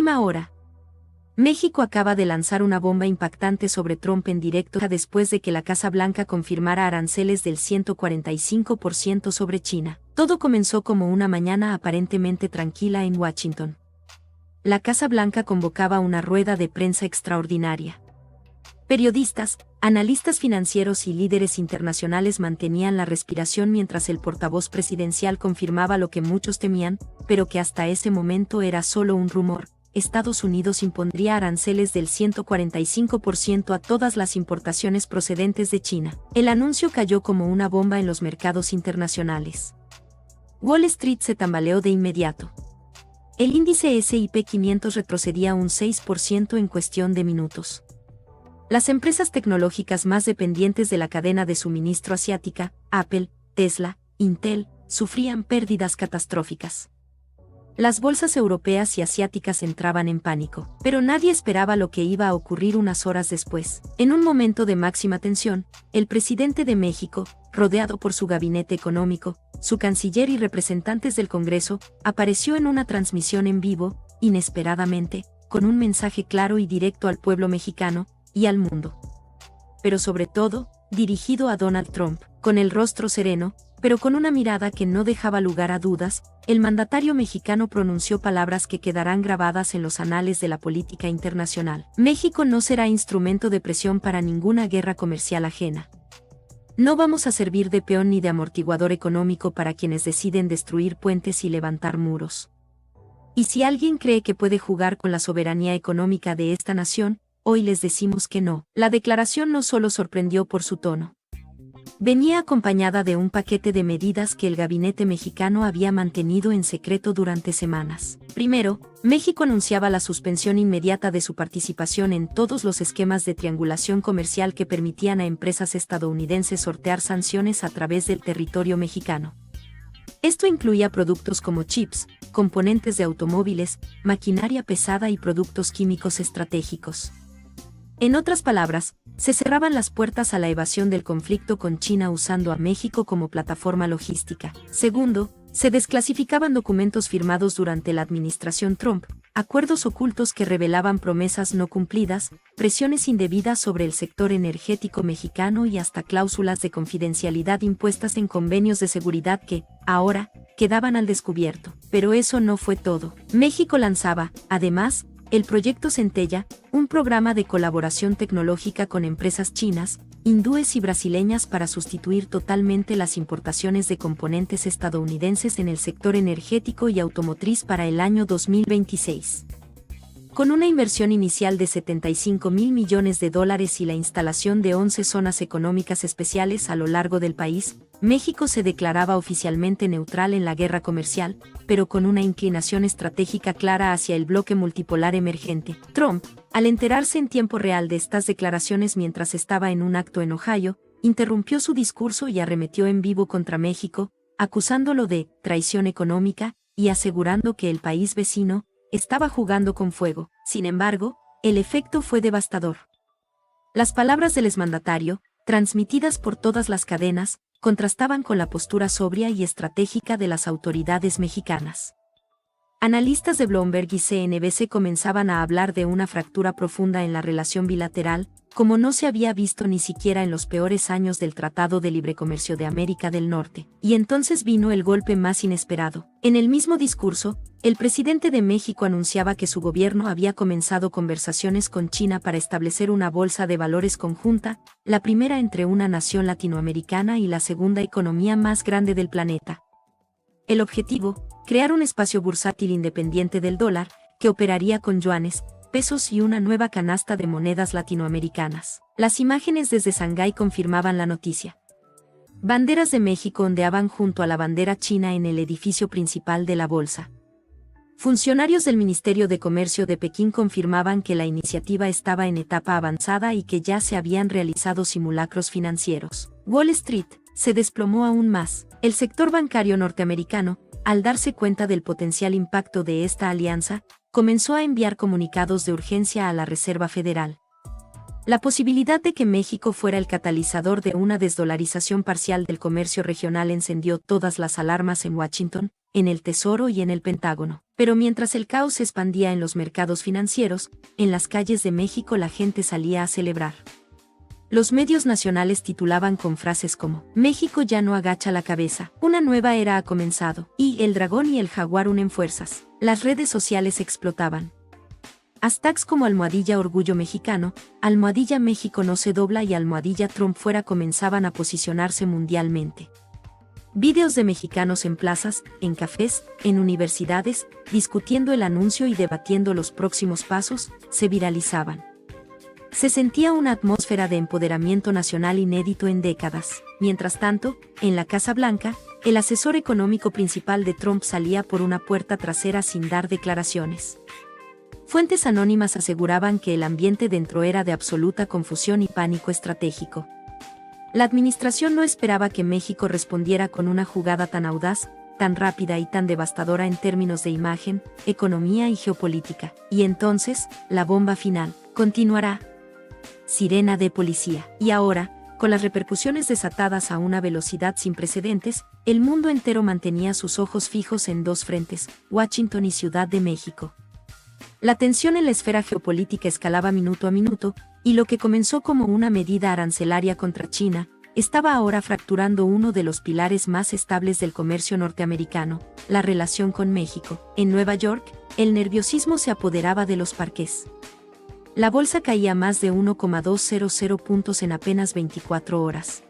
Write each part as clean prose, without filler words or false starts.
Última hora. México acaba de lanzar una bomba impactante sobre Trump en directo después de que la Casa Blanca confirmara aranceles del 145% sobre China. Todo comenzó como una mañana aparentemente tranquila en Washington. La Casa Blanca convocaba una rueda de prensa extraordinaria. Periodistas, analistas financieros y líderes internacionales mantenían la respiración mientras el portavoz presidencial confirmaba lo que muchos temían, pero que hasta ese momento era solo un rumor. Estados Unidos impondría aranceles del 145% a todas las importaciones procedentes de China. El anuncio cayó como una bomba en los mercados internacionales. Wall Street se tambaleó de inmediato. El índice S&P 500 retrocedía un 6% en cuestión de minutos. Las empresas tecnológicas más dependientes de la cadena de suministro asiática, Apple, Tesla, Intel, sufrían pérdidas catastróficas. Las bolsas europeas y asiáticas entraban en pánico, pero nadie esperaba lo que iba a ocurrir unas horas después. En un momento de máxima tensión, el presidente de México, rodeado por su gabinete económico, su canciller y representantes del Congreso, apareció en una transmisión en vivo, inesperadamente, con un mensaje claro y directo al pueblo mexicano y al mundo. Pero sobre todo, dirigido a Donald Trump, con el rostro sereno, pero con una mirada que no dejaba lugar a dudas, el mandatario mexicano pronunció palabras que quedarán grabadas en los anales de la política internacional. México no será instrumento de presión para ninguna guerra comercial ajena. No vamos a servir de peón ni de amortiguador económico para quienes deciden destruir puentes y levantar muros. Y si alguien cree que puede jugar con la soberanía económica de esta nación, hoy les decimos que no. La declaración no solo sorprendió por su tono. Venía acompañada de un paquete de medidas que el gabinete mexicano había mantenido en secreto durante semanas. Primero, México anunciaba la suspensión inmediata de su participación en todos los esquemas de triangulación comercial que permitían a empresas estadounidenses sortear sanciones a través del territorio mexicano. Esto incluía productos como chips, componentes de automóviles, maquinaria pesada y productos químicos estratégicos. En otras palabras, se cerraban las puertas a la evasión del conflicto con China usando a México como plataforma logística. Segundo, se desclasificaban documentos firmados durante la administración Trump, acuerdos ocultos que revelaban promesas no cumplidas, presiones indebidas sobre el sector energético mexicano y hasta cláusulas de confidencialidad impuestas en convenios de seguridad que, ahora, quedaban al descubierto. Pero eso no fue todo. México lanzaba, además, el proyecto Centella, un programa de colaboración tecnológica con empresas chinas, hindúes y brasileñas para sustituir totalmente las importaciones de componentes estadounidenses en el sector energético y automotriz para el año 2026. Con una inversión inicial de $75,000 millones y la instalación de 11 zonas económicas especiales a lo largo del país, México se declaraba oficialmente neutral en la guerra comercial, pero con una inclinación estratégica clara hacia el bloque multipolar emergente. Trump, al enterarse en tiempo real de estas declaraciones mientras estaba en un acto en Ohio, interrumpió su discurso y arremetió en vivo contra México, acusándolo de traición económica y asegurando que el país vecino estaba jugando con fuego. Sin embargo, el efecto fue devastador. Las palabras del exmandatario, transmitidas por todas las cadenas, contrastaban con la postura sobria y estratégica de las autoridades mexicanas. Analistas de Bloomberg y CNBC comenzaban a hablar de una fractura profunda en la relación bilateral, como no se había visto ni siquiera en los peores años del Tratado de Libre Comercio de América del Norte. Y entonces vino el golpe más inesperado. En el mismo discurso, el presidente de México anunciaba que su gobierno había comenzado conversaciones con China para establecer una bolsa de valores conjunta, la primera entre una nación latinoamericana y la segunda economía más grande del planeta. El objetivo, crear un espacio bursátil independiente del dólar, que operaría con yuanes, pesos y una nueva canasta de monedas latinoamericanas. Las imágenes desde Shanghái confirmaban la noticia. Banderas de México ondeaban junto a la bandera china en el edificio principal de la bolsa. Funcionarios del Ministerio de Comercio de Pekín confirmaban que la iniciativa estaba en etapa avanzada y que ya se habían realizado simulacros financieros. Wall Street se desplomó aún más. El sector bancario norteamericano, al darse cuenta del potencial impacto de esta alianza, comenzó a enviar comunicados de urgencia a la Reserva Federal. La posibilidad de que México fuera el catalizador de una desdolarización parcial del comercio regional encendió todas las alarmas en Washington, en el Tesoro y en el Pentágono. Pero mientras el caos se expandía en los mercados financieros, en las calles de México la gente salía a celebrar. Los medios nacionales titulaban con frases como «México ya no agacha la cabeza, una nueva era ha comenzado» y «El dragón y el jaguar unen fuerzas». Las redes sociales explotaban. Hashtags como #Orgullo Mexicano, #México no se dobla y #Trump fuera comenzaban a posicionarse mundialmente. Videos de mexicanos en plazas, en cafés, en universidades, discutiendo el anuncio y debatiendo los próximos pasos, se viralizaban. Se sentía una atmósfera de empoderamiento nacional inédito en décadas. Mientras tanto, en la Casa Blanca, el asesor económico principal de Trump salía por una puerta trasera sin dar declaraciones. Fuentes anónimas aseguraban que el ambiente dentro era de absoluta confusión y pánico estratégico. La administración no esperaba que México respondiera con una jugada tan audaz, tan rápida y tan devastadora en términos de imagen, economía y geopolítica. Y entonces, la bomba final, continuará. Sirena de policía. Y ahora, con las repercusiones desatadas a una velocidad sin precedentes, el mundo entero mantenía sus ojos fijos en dos frentes, Washington y Ciudad de México. La tensión en la esfera geopolítica escalaba minuto a minuto, y lo que comenzó como una medida arancelaria contra China, estaba ahora fracturando uno de los pilares más estables del comercio norteamericano, la relación con México. En Nueva York, el nerviosismo se apoderaba de los parques. La bolsa caía más de 1,200 puntos en apenas 24 horas.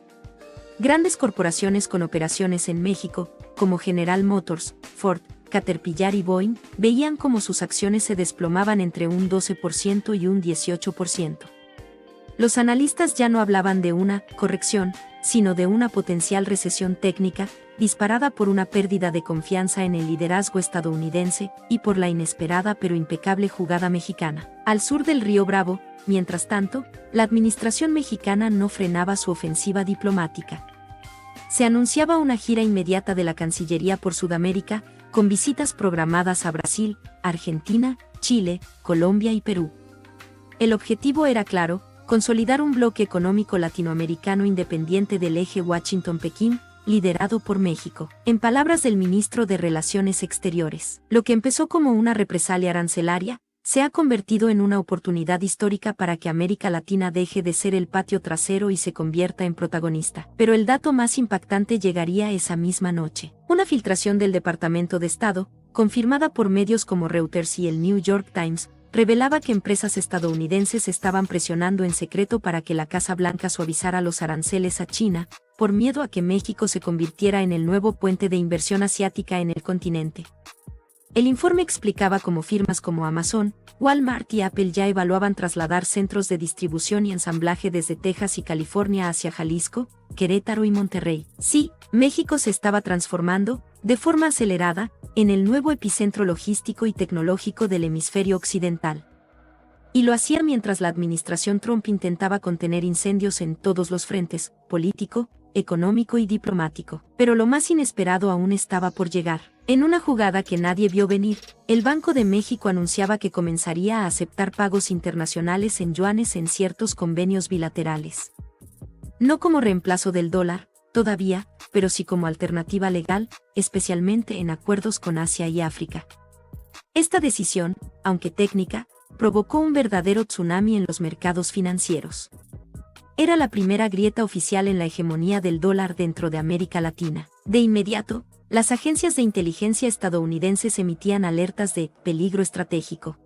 Grandes corporaciones con operaciones en México, como General Motors, Ford, Caterpillar y Boeing, veían cómo sus acciones se desplomaban entre un 12% y un 18%. Los analistas ya no hablaban de una corrección, sino de una potencial recesión técnica, disparada por una pérdida de confianza en el liderazgo estadounidense y por la inesperada pero impecable jugada mexicana. Al sur del río Bravo, mientras tanto, la administración mexicana no frenaba su ofensiva diplomática. Se anunciaba una gira inmediata de la Cancillería por Sudamérica, con visitas programadas a Brasil, Argentina, Chile, Colombia y Perú. El objetivo era claro: consolidar un bloque económico latinoamericano independiente del eje Washington-Pekín, liderado por México. En palabras del ministro de Relaciones Exteriores, lo que empezó como una represalia arancelaria, se ha convertido en una oportunidad histórica para que América Latina deje de ser el patio trasero y se convierta en protagonista. Pero el dato más impactante llegaría esa misma noche. Una filtración del Departamento de Estado, confirmada por medios como Reuters y el New York Times, revelaba que empresas estadounidenses estaban presionando en secreto para que la Casa Blanca suavizara los aranceles a China, por miedo a que México se convirtiera en el nuevo puente de inversión asiática en el continente. El informe explicaba cómo firmas como Amazon, Walmart y Apple ya evaluaban trasladar centros de distribución y ensamblaje desde Texas y California hacia Jalisco, Querétaro y Monterrey. Sí, México se estaba transformando, de forma acelerada, en el nuevo epicentro logístico y tecnológico del hemisferio occidental. Y lo hacía mientras la administración Trump intentaba contener incendios en todos los frentes, político, económico y diplomático. Pero lo más inesperado aún estaba por llegar. En una jugada que nadie vio venir, el Banco de México anunciaba que comenzaría a aceptar pagos internacionales en yuanes en ciertos convenios bilaterales. No como reemplazo del dólar, todavía, pero sí como alternativa legal, especialmente en acuerdos con Asia y África. Esta decisión, aunque técnica, provocó un verdadero tsunami en los mercados financieros. Era la primera grieta oficial en la hegemonía del dólar dentro de América Latina. De inmediato, las agencias de inteligencia estadounidenses emitían alertas de peligro estratégico.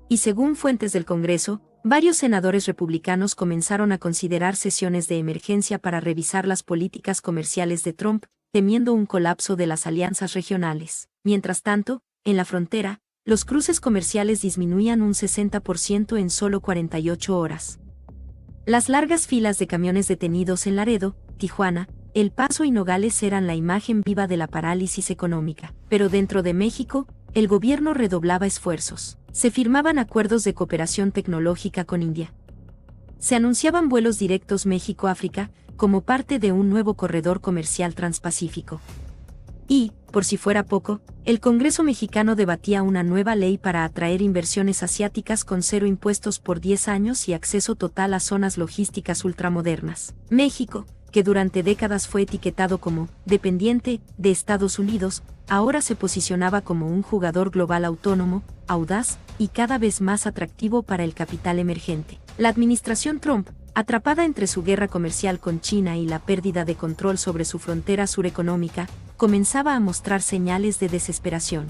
Y según fuentes del Congreso, varios senadores republicanos comenzaron a considerar sesiones de emergencia para revisar las políticas comerciales de Trump, temiendo un colapso de las alianzas regionales. Mientras tanto, en la frontera, los cruces comerciales disminuían un 60% en solo 48 horas. Las largas filas de camiones detenidos en Laredo, Tijuana, El Paso y Nogales eran la imagen viva de la parálisis económica. Pero dentro de México, el gobierno redoblaba esfuerzos. Se firmaban acuerdos de cooperación tecnológica con India. Se anunciaban vuelos directos México-África, como parte de un nuevo corredor comercial transpacífico. Y, por si fuera poco, el Congreso mexicano debatía una nueva ley para atraer inversiones asiáticas con 0 impuestos por 10 años y acceso total a zonas logísticas ultramodernas. México, que durante décadas fue etiquetado como dependiente de Estados Unidos, ahora se posicionaba como un jugador global autónomo, audaz y cada vez más atractivo para el capital emergente. La administración Trump, atrapada entre su guerra comercial con China y la pérdida de control sobre su frontera sureconómica, comenzaba a mostrar señales de desesperación.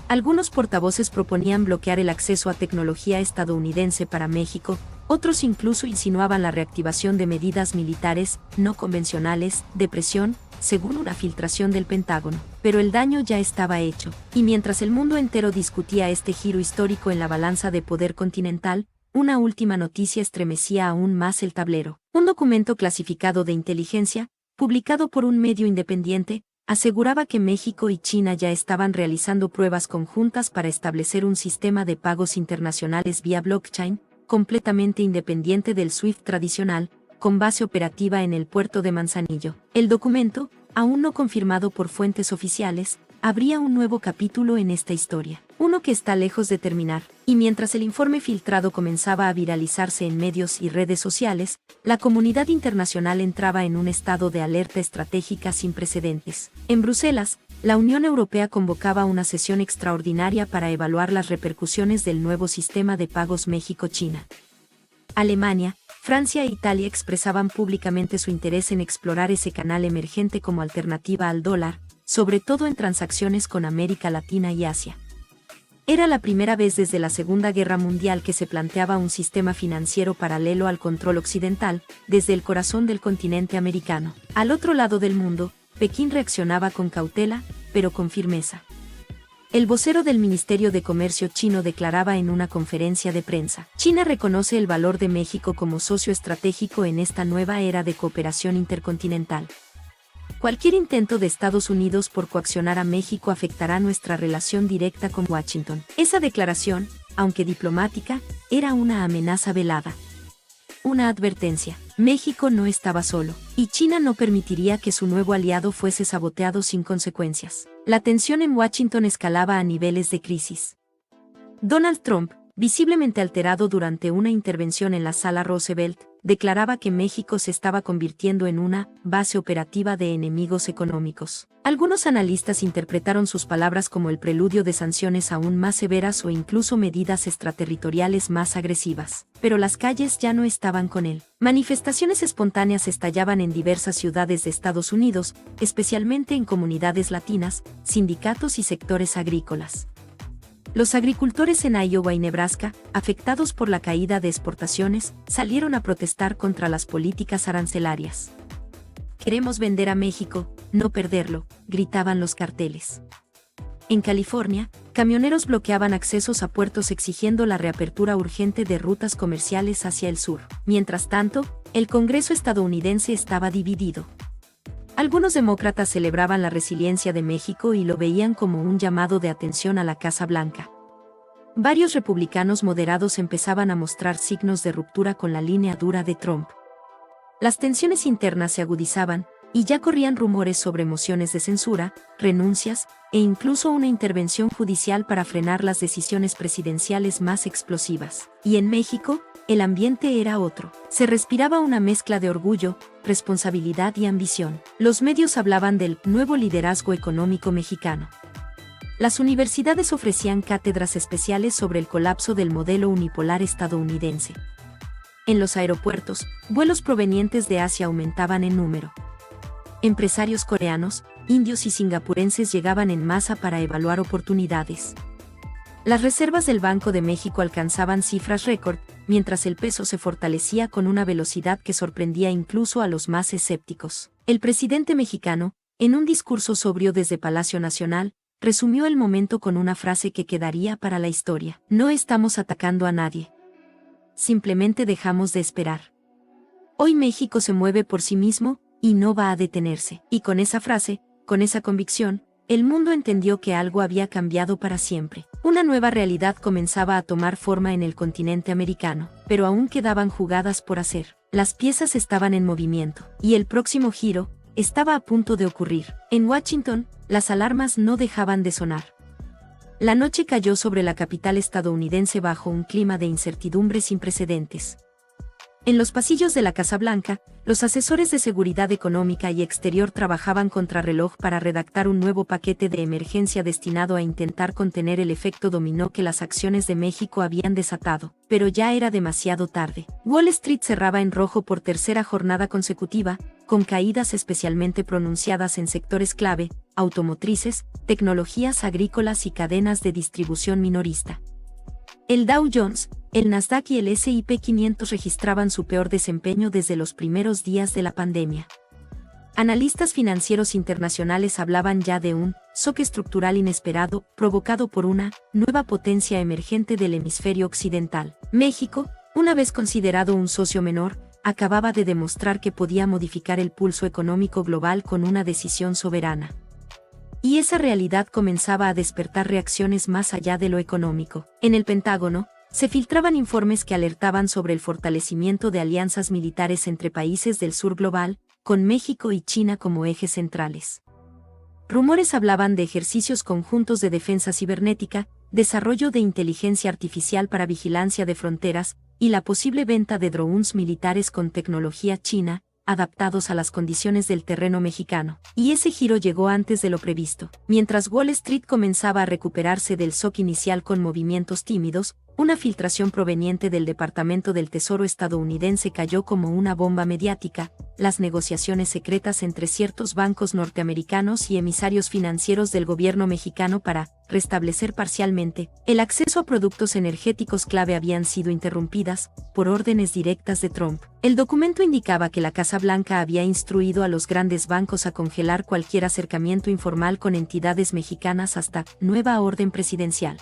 Algunos portavoces proponían bloquear el acceso a tecnología estadounidense para México, otros incluso insinuaban la reactivación de medidas militares no convencionales de presión, según una filtración del Pentágono. Pero el daño ya estaba hecho, y mientras el mundo entero discutía este giro histórico en la balanza de poder continental, una última noticia estremecía aún más el tablero. Un documento clasificado de inteligencia, publicado por un medio independiente, aseguraba que México y China ya estaban realizando pruebas conjuntas para establecer un sistema de pagos internacionales vía blockchain, completamente independiente del SWIFT tradicional, con base operativa en el puerto de Manzanillo. El documento, aún no confirmado por fuentes oficiales, abría un nuevo capítulo en esta historia, uno que está lejos de terminar, y mientras el informe filtrado comenzaba a viralizarse en medios y redes sociales, la comunidad internacional entraba en un estado de alerta estratégica sin precedentes. En Bruselas, la Unión Europea convocaba una sesión extraordinaria para evaluar las repercusiones del nuevo sistema de pagos México-China. Alemania, Francia e Italia expresaban públicamente su interés en explorar ese canal emergente como alternativa al dólar, sobre todo en transacciones con América Latina y Asia. Era la primera vez desde la Segunda Guerra Mundial que se planteaba un sistema financiero paralelo al control occidental, desde el corazón del continente americano. Al otro lado del mundo, Pekín reaccionaba con cautela, pero con firmeza. El vocero del Ministerio de Comercio chino declaraba en una conferencia de prensa: China reconoce el valor de México como socio estratégico en esta nueva era de cooperación intercontinental. Cualquier intento de Estados Unidos por coaccionar a México afectará nuestra relación directa con Washington. Esa declaración, aunque diplomática, era una amenaza velada. Una advertencia: México no estaba solo, y China no permitiría que su nuevo aliado fuese saboteado sin consecuencias. La tensión en Washington escalaba a niveles de crisis. Donald Trump, visiblemente alterado durante una intervención en la Sala Roosevelt, declaraba que México se estaba convirtiendo en una base operativa de enemigos económicos. Algunos analistas interpretaron sus palabras como el preludio de sanciones aún más severas o incluso medidas extraterritoriales más agresivas. Pero las calles ya no estaban con él. Manifestaciones espontáneas estallaban en diversas ciudades de Estados Unidos, especialmente en comunidades latinas, sindicatos y sectores agrícolas. Los agricultores en Iowa y Nebraska, afectados por la caída de exportaciones, salieron a protestar contra las políticas arancelarias. Queremos vender a México, no perderlo, gritaban los carteles. En California, camioneros bloqueaban accesos a puertos exigiendo la reapertura urgente de rutas comerciales hacia el sur. Mientras tanto, el Congreso estadounidense estaba dividido. Algunos demócratas celebraban la resiliencia de México y lo veían como un llamado de atención a la Casa Blanca. Varios republicanos moderados empezaban a mostrar signos de ruptura con la línea dura de Trump. Las tensiones internas se agudizaban, y ya corrían rumores sobre mociones de censura, renuncias, e incluso una intervención judicial para frenar las decisiones presidenciales más explosivas. Y en México, el ambiente era otro. Se respiraba una mezcla de orgullo, responsabilidad y ambición. Los medios hablaban del nuevo liderazgo económico mexicano. Las universidades ofrecían cátedras especiales sobre el colapso del modelo unipolar estadounidense. En los aeropuertos, vuelos provenientes de Asia aumentaban en número. Empresarios coreanos, indios y singapurenses llegaban en masa para evaluar oportunidades. Las reservas del Banco de México alcanzaban cifras récord, mientras el peso se fortalecía con una velocidad que sorprendía incluso a los más escépticos. El presidente mexicano, en un discurso sobrio desde Palacio Nacional, resumió el momento con una frase que quedaría para la historia: no estamos atacando a nadie. Simplemente dejamos de esperar. Hoy México se mueve por sí mismo, y no va a detenerse. Y con esa frase, con esa convicción, el mundo entendió que algo había cambiado para siempre. Una nueva realidad comenzaba a tomar forma en el continente americano, pero aún quedaban jugadas por hacer. Las piezas estaban en movimiento, y el próximo giro estaba a punto de ocurrir. En Washington, las alarmas no dejaban de sonar. La noche cayó sobre la capital estadounidense bajo un clima de incertidumbre sin precedentes. En los pasillos de la Casa Blanca, los asesores de seguridad económica y exterior trabajaban contrarreloj para redactar un nuevo paquete de emergencia destinado a intentar contener el efecto dominó que las acciones de México habían desatado, pero ya era demasiado tarde. Wall Street cerraba en rojo por tercera jornada consecutiva, con caídas especialmente pronunciadas en sectores clave, automotrices, tecnologías agrícolas y cadenas de distribución minorista. El Dow Jones, el Nasdaq y el S&P 500 registraban su peor desempeño desde los primeros días de la pandemia. Analistas financieros internacionales hablaban ya de un shock estructural inesperado, provocado por una nueva potencia emergente del hemisferio occidental. México, una vez considerado un socio menor, acababa de demostrar que podía modificar el pulso económico global con una decisión soberana. Y esa realidad comenzaba a despertar reacciones más allá de lo económico. En el Pentágono, se filtraban informes que alertaban sobre el fortalecimiento de alianzas militares entre países del sur global, con México y China como ejes centrales. Rumores hablaban de ejercicios conjuntos de defensa cibernética, desarrollo de inteligencia artificial para vigilancia de fronteras, y la posible venta de drones militares con tecnología china, adaptados a las condiciones del terreno mexicano. Y ese giro llegó antes de lo previsto. Mientras Wall Street comenzaba a recuperarse del shock inicial con movimientos tímidos, una filtración proveniente del Departamento del Tesoro estadounidense cayó como una bomba mediática. Las negociaciones secretas entre ciertos bancos norteamericanos y emisarios financieros del gobierno mexicano para restablecer parcialmente el acceso a productos energéticos clave habían sido interrumpidas por órdenes directas de Trump. El documento indicaba que la Casa Blanca había instruido a los grandes bancos a congelar cualquier acercamiento informal con entidades mexicanas hasta nueva orden presidencial.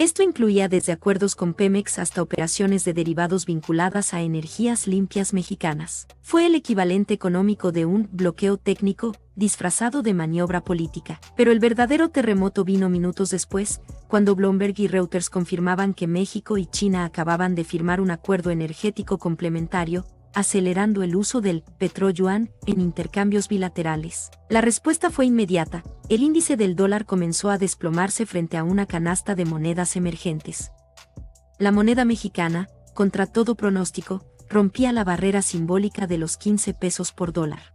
Esto incluía desde acuerdos con Pemex hasta operaciones de derivados vinculadas a energías limpias mexicanas. Fue el equivalente económico de un bloqueo técnico, disfrazado de maniobra política. Pero el verdadero terremoto vino minutos después, cuando Bloomberg y Reuters confirmaban que México y China acababan de firmar un acuerdo energético complementario, acelerando el uso del petro-yuan en intercambios bilaterales. La respuesta fue inmediata. El índice del dólar comenzó a desplomarse frente a una canasta de monedas emergentes. La moneda mexicana, contra todo pronóstico, rompía la barrera simbólica de los 15 pesos por dólar.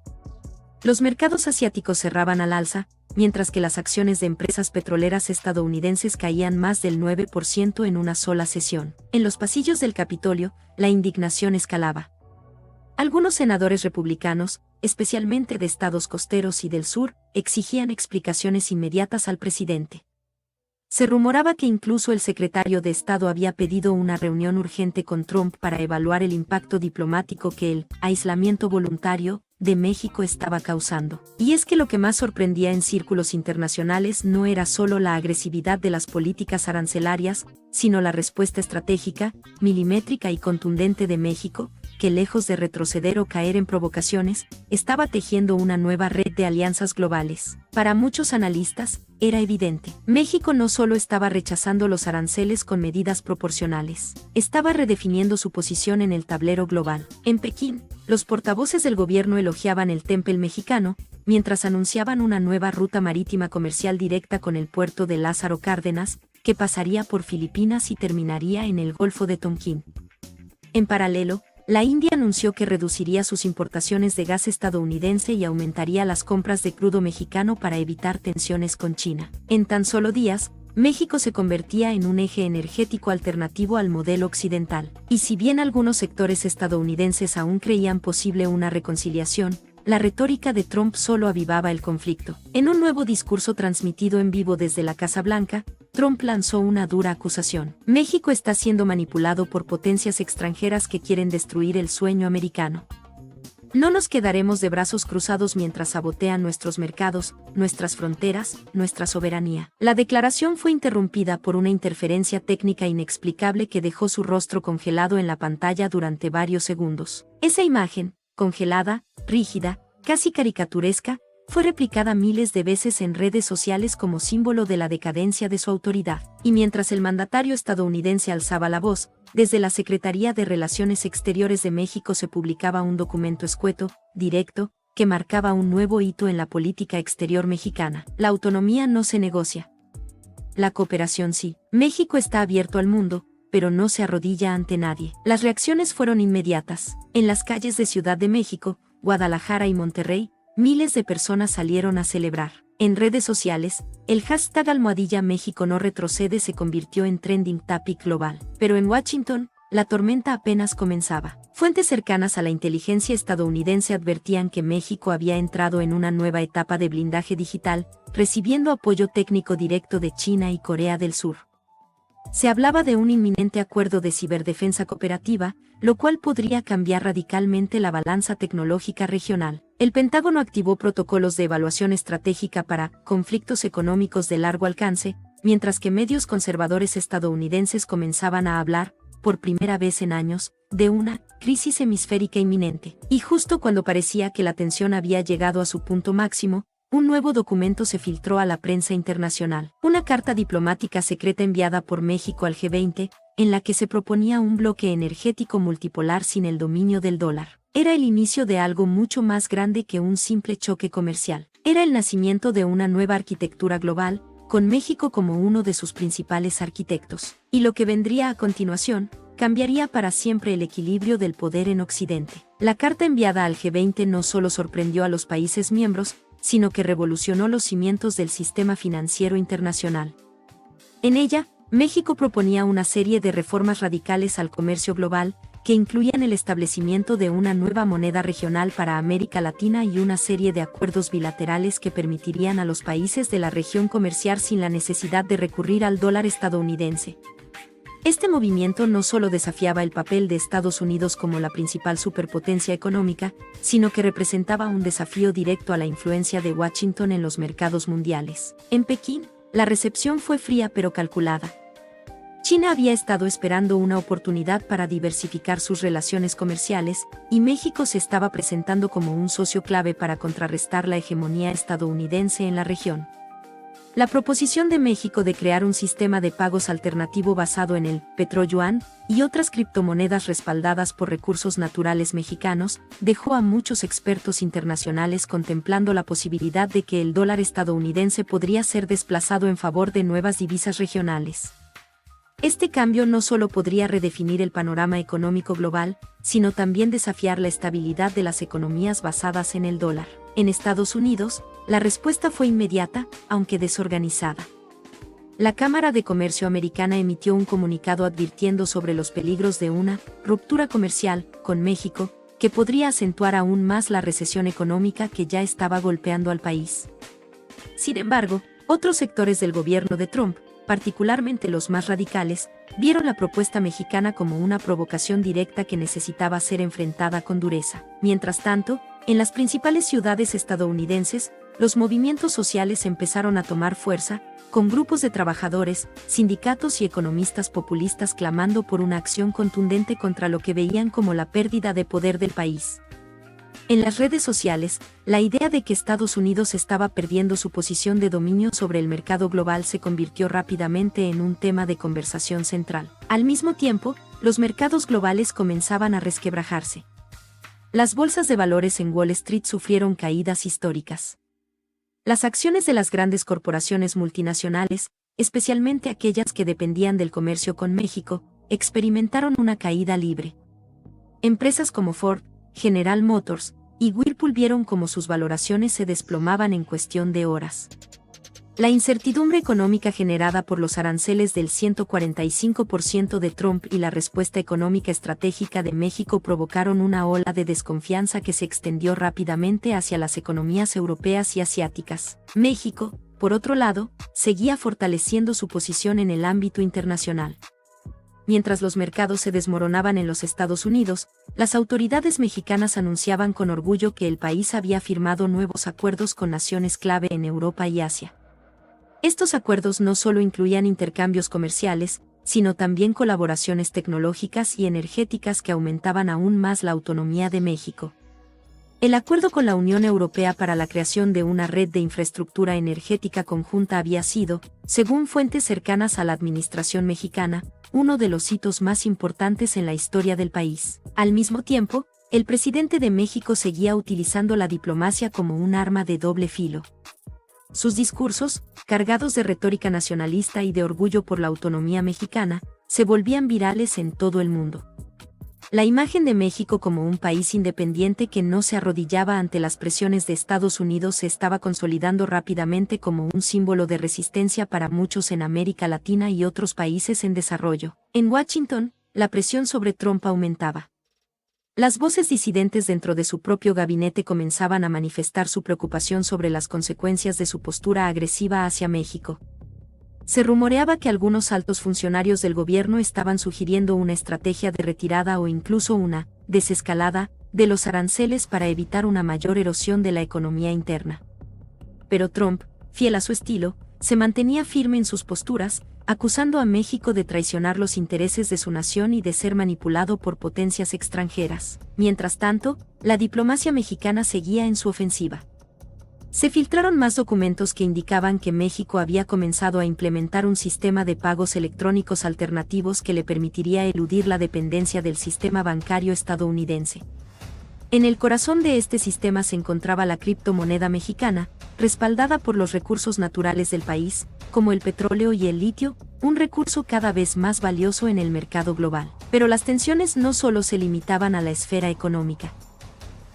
Los mercados asiáticos cerraban al alza, mientras que las acciones de empresas petroleras estadounidenses caían más del 9% en una sola sesión. En los pasillos del Capitolio, la indignación escalaba. Algunos senadores republicanos, especialmente de estados costeros y del sur, exigían explicaciones inmediatas al presidente. Se rumoraba que incluso el secretario de Estado había pedido una reunión urgente con Trump para evaluar el impacto diplomático que el aislamiento voluntario de México estaba causando. Y es que lo que más sorprendía en círculos internacionales no era solo la agresividad de las políticas arancelarias, sino la respuesta estratégica, milimétrica y contundente de México, que lejos de retroceder o caer en provocaciones, estaba tejiendo una nueva red de alianzas globales. Para muchos analistas, era evidente. México no solo estaba rechazando los aranceles con medidas proporcionales, estaba redefiniendo su posición en el tablero global. En Pekín, los portavoces del gobierno elogiaban el temple mexicano, mientras anunciaban una nueva ruta marítima comercial directa con el puerto de Lázaro Cárdenas, que pasaría por Filipinas y terminaría en el Golfo de Tonkin. En paralelo, la India anunció que reduciría sus importaciones de gas estadounidense y aumentaría las compras de crudo mexicano para evitar tensiones con China. En tan solo días, México se convertía en un eje energético alternativo al modelo occidental. Y si bien algunos sectores estadounidenses aún creían posible una reconciliación, la retórica de Trump solo avivaba el conflicto. En un nuevo discurso transmitido en vivo desde la Casa Blanca, Trump lanzó una dura acusación. México está siendo manipulado por potencias extranjeras que quieren destruir el sueño americano. No nos quedaremos de brazos cruzados mientras sabotean nuestros mercados, nuestras fronteras, nuestra soberanía. La declaración fue interrumpida por una interferencia técnica inexplicable que dejó su rostro congelado en la pantalla durante varios segundos. Esa imagen, congelada, rígida, casi caricaturesca, fue replicada miles de veces en redes sociales como símbolo de la decadencia de su autoridad. Y mientras el mandatario estadounidense alzaba la voz, desde la Secretaría de Relaciones Exteriores de México se publicaba un documento escueto, directo, que marcaba un nuevo hito en la política exterior mexicana. La autonomía no se negocia. La cooperación sí. México está abierto al mundo, pero no se arrodilla ante nadie. Las reacciones fueron inmediatas. En las calles de Ciudad de México, Guadalajara y Monterrey, miles de personas salieron a celebrar. En redes sociales, el hashtag #México no retrocede se convirtió en trending topic global. Pero en Washington, la tormenta apenas comenzaba. Fuentes cercanas a la inteligencia estadounidense advertían que México había entrado en una nueva etapa de blindaje digital, recibiendo apoyo técnico directo de China y Corea del Sur. Se hablaba de un inminente acuerdo de ciberdefensa cooperativa, lo cual podría cambiar radicalmente la balanza tecnológica regional. El Pentágono activó protocolos de evaluación estratégica para conflictos económicos de largo alcance, mientras que medios conservadores estadounidenses comenzaban a hablar, por primera vez en años, de una crisis hemisférica inminente. Y justo cuando parecía que la tensión había llegado a su punto máximo, un nuevo documento se filtró a la prensa internacional. Una carta diplomática secreta enviada por México al G20, en la que se proponía un bloque energético multipolar sin el dominio del dólar. Era el inicio de algo mucho más grande que un simple choque comercial. Era el nacimiento de una nueva arquitectura global, con México como uno de sus principales arquitectos. Y lo que vendría a continuación, cambiaría para siempre el equilibrio del poder en Occidente. La carta enviada al G20 no solo sorprendió a los países miembros, sino que revolucionó los cimientos del sistema financiero internacional. En ella, México proponía una serie de reformas radicales al comercio global, que incluían el establecimiento de una nueva moneda regional para América Latina y una serie de acuerdos bilaterales que permitirían a los países de la región comerciar sin la necesidad de recurrir al dólar estadounidense. Este movimiento no solo desafiaba el papel de Estados Unidos como la principal superpotencia económica, sino que representaba un desafío directo a la influencia de Washington en los mercados mundiales. En Pekín, la recepción fue fría pero calculada. China había estado esperando una oportunidad para diversificar sus relaciones comerciales, y México se estaba presentando como un socio clave para contrarrestar la hegemonía estadounidense en la región. La proposición de México de crear un sistema de pagos alternativo basado en el petroyuan y otras criptomonedas respaldadas por recursos naturales mexicanos dejó a muchos expertos internacionales contemplando la posibilidad de que el dólar estadounidense podría ser desplazado en favor de nuevas divisas regionales. Este cambio no solo podría redefinir el panorama económico global, sino también desafiar la estabilidad de las economías basadas en el dólar. En Estados Unidos, la respuesta fue inmediata, aunque desorganizada. La Cámara de Comercio americana emitió un comunicado advirtiendo sobre los peligros de una ruptura comercial con México, que podría acentuar aún más la recesión económica que ya estaba golpeando al país. Sin embargo, otros sectores del gobierno de Trump, particularmente los más radicales, vieron la propuesta mexicana como una provocación directa que necesitaba ser enfrentada con dureza. Mientras tanto, en las principales ciudades estadounidenses, los movimientos sociales empezaron a tomar fuerza, con grupos de trabajadores, sindicatos y economistas populistas clamando por una acción contundente contra lo que veían como la pérdida de poder del país. En las redes sociales, la idea de que Estados Unidos estaba perdiendo su posición de dominio sobre el mercado global se convirtió rápidamente en un tema de conversación central. Al mismo tiempo, los mercados globales comenzaban a resquebrajarse. Las bolsas de valores en Wall Street sufrieron caídas históricas. Las acciones de las grandes corporaciones multinacionales, especialmente aquellas que dependían del comercio con México, experimentaron una caída libre. Empresas como Ford, General Motors y Whirlpool vieron cómo sus valoraciones se desplomaban en cuestión de horas. La incertidumbre económica generada por los aranceles del 145% de Trump y la respuesta económica estratégica de México provocaron una ola de desconfianza que se extendió rápidamente hacia las economías europeas y asiáticas. México, por otro lado, seguía fortaleciendo su posición en el ámbito internacional. Mientras los mercados se desmoronaban en los Estados Unidos, las autoridades mexicanas anunciaban con orgullo que el país había firmado nuevos acuerdos con naciones clave en Europa y Asia. Estos acuerdos no solo incluían intercambios comerciales, sino también colaboraciones tecnológicas y energéticas que aumentaban aún más la autonomía de México. El acuerdo con la Unión Europea para la creación de una red de infraestructura energética conjunta había sido, según fuentes cercanas a la administración mexicana, uno de los hitos más importantes en la historia del país. Al mismo tiempo, el presidente de México seguía utilizando la diplomacia como un arma de doble filo. Sus discursos, cargados de retórica nacionalista y de orgullo por la autonomía mexicana, se volvían virales en todo el mundo. La imagen de México como un país independiente que no se arrodillaba ante las presiones de Estados Unidos se estaba consolidando rápidamente como un símbolo de resistencia para muchos en América Latina y otros países en desarrollo. En Washington, la presión sobre Trump aumentaba. Las voces disidentes dentro de su propio gabinete comenzaban a manifestar su preocupación sobre las consecuencias de su postura agresiva hacia México. Se rumoreaba que algunos altos funcionarios del gobierno estaban sugiriendo una estrategia de retirada o incluso una desescalada de los aranceles para evitar una mayor erosión de la economía interna. Pero Trump, fiel a su estilo, se mantenía firme en sus posturas, acusando a México de traicionar los intereses de su nación y de ser manipulado por potencias extranjeras. Mientras tanto, la diplomacia mexicana seguía en su ofensiva. Se filtraron más documentos que indicaban que México había comenzado a implementar un sistema de pagos electrónicos alternativos que le permitiría eludir la dependencia del sistema bancario estadounidense. En el corazón de este sistema se encontraba la criptomoneda mexicana, respaldada por los recursos naturales del país, como el petróleo y el litio, un recurso cada vez más valioso en el mercado global. Pero las tensiones no solo se limitaban a la esfera económica.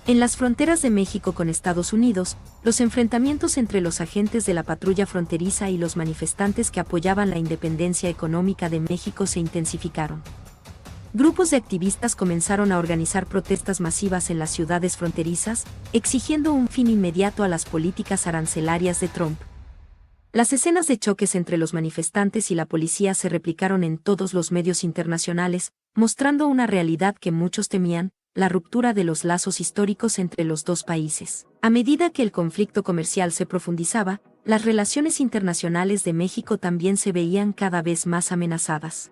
En las fronteras de México con Estados Unidos, los enfrentamientos entre los agentes de la patrulla fronteriza y los manifestantes que apoyaban la independencia económica de México se intensificaron. Grupos de activistas comenzaron a organizar protestas masivas en las ciudades fronterizas, exigiendo un fin inmediato a las políticas arancelarias de Trump. Las escenas de choques entre los manifestantes y la policía se replicaron en todos los medios internacionales, mostrando una realidad que muchos temían: la ruptura de los lazos históricos entre los dos países. A medida que el conflicto comercial se profundizaba, las relaciones internacionales de México también se veían cada vez más amenazadas.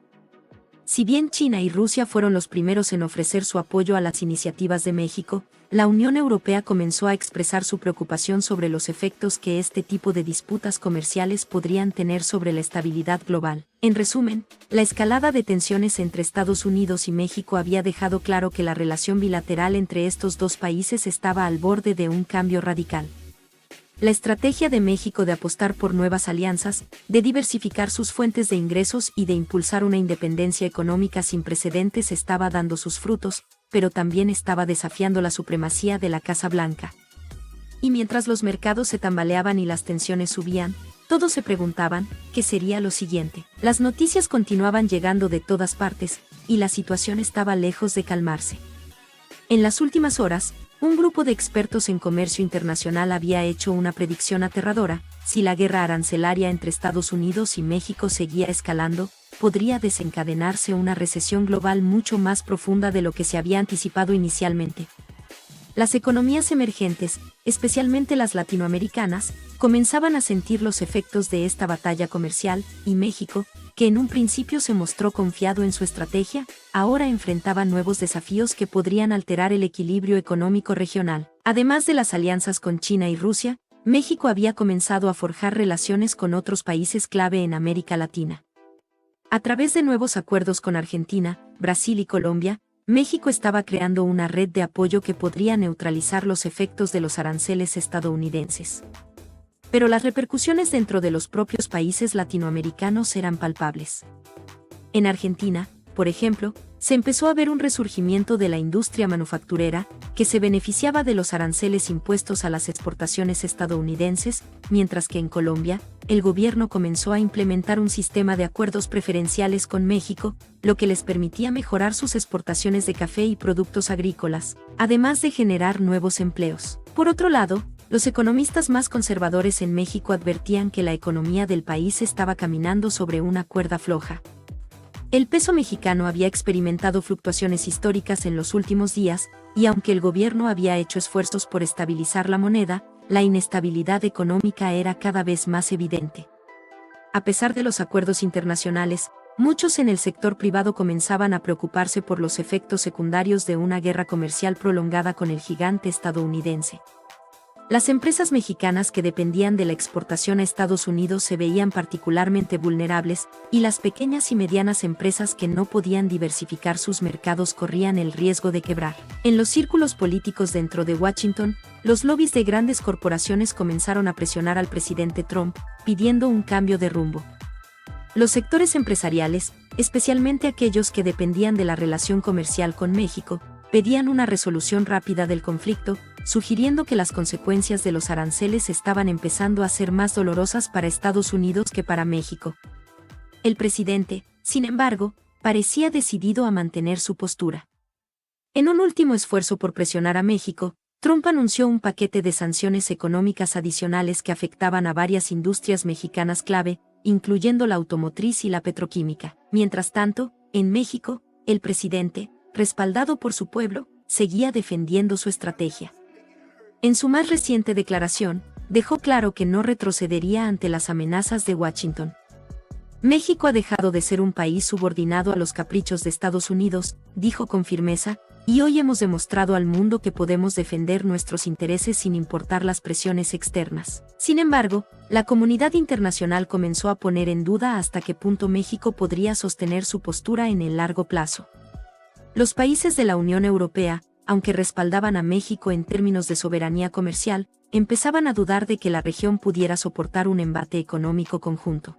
Si bien China y Rusia fueron los primeros en ofrecer su apoyo a las iniciativas de México, la Unión Europea comenzó a expresar su preocupación sobre los efectos que este tipo de disputas comerciales podrían tener sobre la estabilidad global. En resumen, la escalada de tensiones entre Estados Unidos y México había dejado claro que la relación bilateral entre estos dos países estaba al borde de un cambio radical. La estrategia de México de apostar por nuevas alianzas, de diversificar sus fuentes de ingresos y de impulsar una independencia económica sin precedentes estaba dando sus frutos, pero también estaba desafiando la supremacía de la Casa Blanca. Y mientras los mercados se tambaleaban y las tensiones subían, todos se preguntaban, ¿qué sería lo siguiente? Las noticias continuaban llegando de todas partes, y la situación estaba lejos de calmarse. En las últimas horas, un grupo de expertos en comercio internacional había hecho una predicción aterradora: si la guerra arancelaria entre Estados Unidos y México seguía escalando, podría desencadenarse una recesión global mucho más profunda de lo que se había anticipado inicialmente. Las economías emergentes, especialmente las latinoamericanas, comenzaban a sentir los efectos de esta batalla comercial, y México, que en un principio se mostró confiado en su estrategia, ahora enfrentaba nuevos desafíos que podrían alterar el equilibrio económico regional. Además de las alianzas con China y Rusia, México había comenzado a forjar relaciones con otros países clave en América Latina. A través de nuevos acuerdos con Argentina, Brasil y Colombia, México estaba creando una red de apoyo que podría neutralizar los efectos de los aranceles estadounidenses. Pero las repercusiones dentro de los propios países latinoamericanos eran palpables. En Argentina, por ejemplo, se empezó a ver un resurgimiento de la industria manufacturera, que se beneficiaba de los aranceles impuestos a las exportaciones estadounidenses, mientras que en Colombia, el gobierno comenzó a implementar un sistema de acuerdos preferenciales con México, lo que les permitía mejorar sus exportaciones de café y productos agrícolas, además de generar nuevos empleos. Por otro lado, los economistas más conservadores en México advertían que la economía del país estaba caminando sobre una cuerda floja. El peso mexicano había experimentado fluctuaciones históricas en los últimos días, y aunque el gobierno había hecho esfuerzos por estabilizar la moneda, la inestabilidad económica era cada vez más evidente. A pesar de los acuerdos internacionales, muchos en el sector privado comenzaban a preocuparse por los efectos secundarios de una guerra comercial prolongada con el gigante estadounidense. Las empresas mexicanas que dependían de la exportación a Estados Unidos se veían particularmente vulnerables, y las pequeñas y medianas empresas que no podían diversificar sus mercados corrían el riesgo de quebrar. En los círculos políticos dentro de Washington, los lobbies de grandes corporaciones comenzaron a presionar al presidente Trump, pidiendo un cambio de rumbo. Los sectores empresariales, especialmente aquellos que dependían de la relación comercial con México, pedían una resolución rápida del conflicto, sugiriendo que las consecuencias de los aranceles estaban empezando a ser más dolorosas para Estados Unidos que para México. El presidente, sin embargo, parecía decidido a mantener su postura. En un último esfuerzo por presionar a México, Trump anunció un paquete de sanciones económicas adicionales que afectaban a varias industrias mexicanas clave, incluyendo la automotriz y la petroquímica. Mientras tanto, en México, el presidente, respaldado por su pueblo, seguía defendiendo su estrategia. En su más reciente declaración, dejó claro que no retrocedería ante las amenazas de Washington. México ha dejado de ser un país subordinado a los caprichos de Estados Unidos, dijo con firmeza, y hoy hemos demostrado al mundo que podemos defender nuestros intereses sin importar las presiones externas. Sin embargo, la comunidad internacional comenzó a poner en duda hasta qué punto México podría sostener su postura en el largo plazo. Los países de la Unión Europea, aunque respaldaban a México en términos de soberanía comercial, empezaban a dudar de que la región pudiera soportar un embate económico conjunto.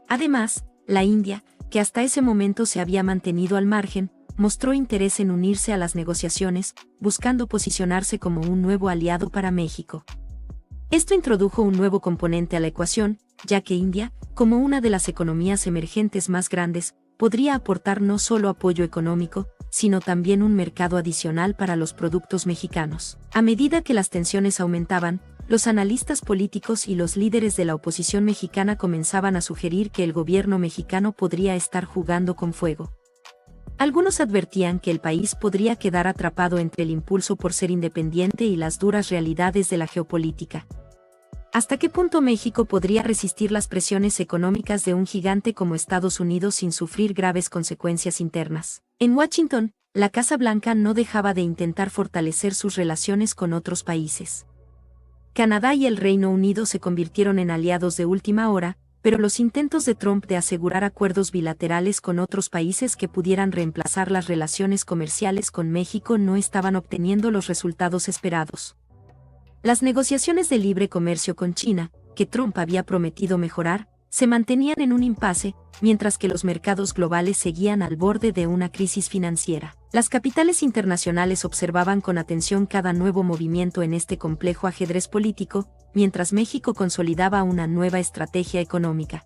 Además, la India, que hasta ese momento se había mantenido al margen, mostró interés en unirse a las negociaciones, buscando posicionarse como un nuevo aliado para México. Esto introdujo un nuevo componente a la ecuación, ya que India, como una de las economías emergentes más grandes, podría aportar no solo apoyo económico, sino también un mercado adicional para los productos mexicanos. A medida que las tensiones aumentaban, los analistas políticos y los líderes de la oposición mexicana comenzaban a sugerir que el gobierno mexicano podría estar jugando con fuego. Algunos advertían que el país podría quedar atrapado entre el impulso por ser independiente y las duras realidades de la geopolítica. ¿Hasta qué punto México podría resistir las presiones económicas de un gigante como Estados Unidos sin sufrir graves consecuencias internas? En Washington, la Casa Blanca no dejaba de intentar fortalecer sus relaciones con otros países. Canadá y el Reino Unido se convirtieron en aliados de última hora, pero los intentos de Trump de asegurar acuerdos bilaterales con otros países que pudieran reemplazar las relaciones comerciales con México no estaban obteniendo los resultados esperados. Las negociaciones de libre comercio con China, que Trump había prometido mejorar, se mantenían en un impasse, mientras que los mercados globales seguían al borde de una crisis financiera. Las capitales internacionales observaban con atención cada nuevo movimiento en este complejo ajedrez político, mientras México consolidaba una nueva estrategia económica.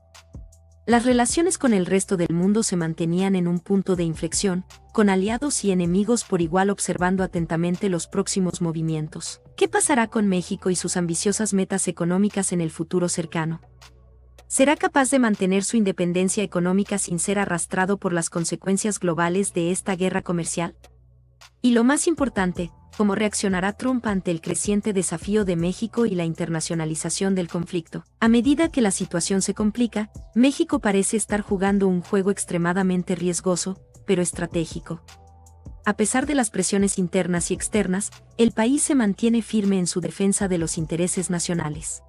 Las relaciones con el resto del mundo se mantenían en un punto de inflexión, con aliados y enemigos por igual observando atentamente los próximos movimientos. ¿Qué pasará con México y sus ambiciosas metas económicas en el futuro cercano? ¿Será capaz de mantener su independencia económica sin ser arrastrado por las consecuencias globales de esta guerra comercial? Y lo más importante, ¿cómo reaccionará Trump ante el creciente desafío de México y la internacionalización del conflicto? A medida que la situación se complica, México parece estar jugando un juego extremadamente riesgoso, pero estratégico. A pesar de las presiones internas y externas, el país se mantiene firme en su defensa de los intereses nacionales.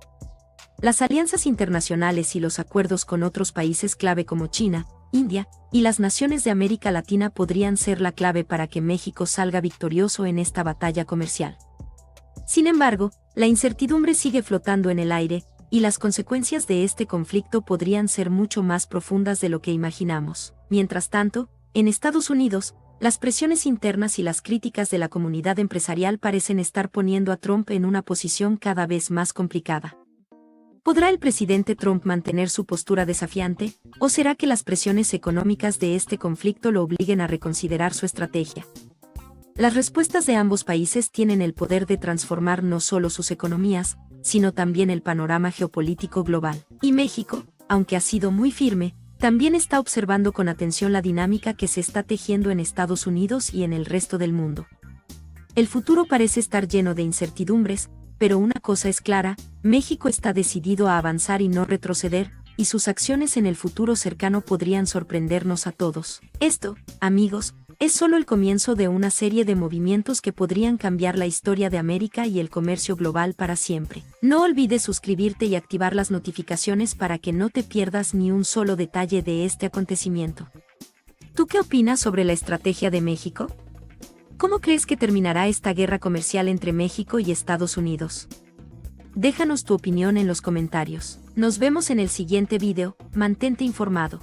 Las alianzas internacionales y los acuerdos con otros países clave como China, India y las naciones de América Latina podrían ser la clave para que México salga victorioso en esta batalla comercial. Sin embargo, la incertidumbre sigue flotando en el aire, y las consecuencias de este conflicto podrían ser mucho más profundas de lo que imaginamos. Mientras tanto, en Estados Unidos, las presiones internas y las críticas de la comunidad empresarial parecen estar poniendo a Trump en una posición cada vez más complicada. ¿Podrá el presidente Trump mantener su postura desafiante, o será que las presiones económicas de este conflicto lo obliguen a reconsiderar su estrategia? Las respuestas de ambos países tienen el poder de transformar no solo sus economías, sino también el panorama geopolítico global. Y México, aunque ha sido muy firme, también está observando con atención la dinámica que se está tejiendo en Estados Unidos y en el resto del mundo. El futuro parece estar lleno de incertidumbres, pero una cosa es clara, México está decidido a avanzar y no retroceder, y sus acciones en el futuro cercano podrían sorprendernos a todos. Esto, amigos, Es solo el comienzo de una serie de movimientos que podrían cambiar la historia de América y el comercio global para siempre. No olvides suscribirte y activar las notificaciones para que no te pierdas ni un solo detalle de este acontecimiento. ¿Tú qué opinas sobre la estrategia de México? ¿Cómo crees que terminará esta guerra comercial entre México y Estados Unidos? Déjanos tu opinión en los comentarios. Nos vemos en el siguiente video, mantente informado.